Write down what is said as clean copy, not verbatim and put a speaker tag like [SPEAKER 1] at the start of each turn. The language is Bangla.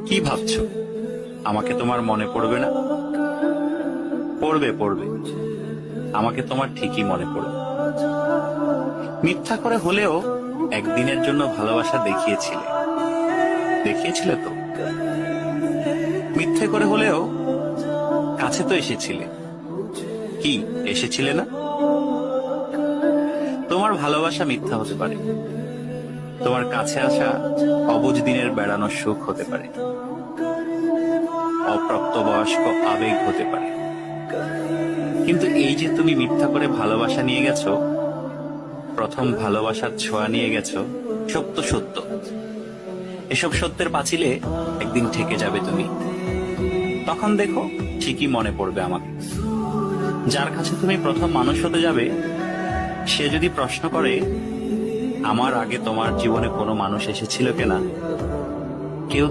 [SPEAKER 1] কি ভাবছো আমাকে তোমার মনে পড়বে না? পড়বে পড়বে, আমাকে তোমার ঠিকই মনে পড়বে। মিথ্যা করে হলেও একদিনের জন্য ভালোবাসা দেখিয়েছিলে, দেখিয়েছিলে তো। মিথ্যে করে হলেও কাছে তো এসেছিলে, কি এসেছিলে না? তোমার ভালোবাসা মিথ্যা হতে পারে, তোমার কাছে আসা অবুঝ দিনের বেড়ানোর সুখ হতে পারে, অপ্রাপ্তবয়স্ক আবেগ হতে পারে। কিন্তু এই যে তুমি মিথ্যা করে ভালোবাসা নিয়ে গেছো, প্রথম ভালোবাসার ছোঁয়া নিয়ে গেছো, সত্য সত্য। এসব সত্যের পাঁচিলে একদিন ঠেকে যাবে তুমি। তখন দেখো ঠিকই মনে পড়বে আমাকে। যার কাছে তুমি প্রথম মানুষ হতে যাবে, সে যদি প্রশ্ন করে আমার আগে তোমার জীবনে কোনো মানুষ এসেছিল কিনা, কেউ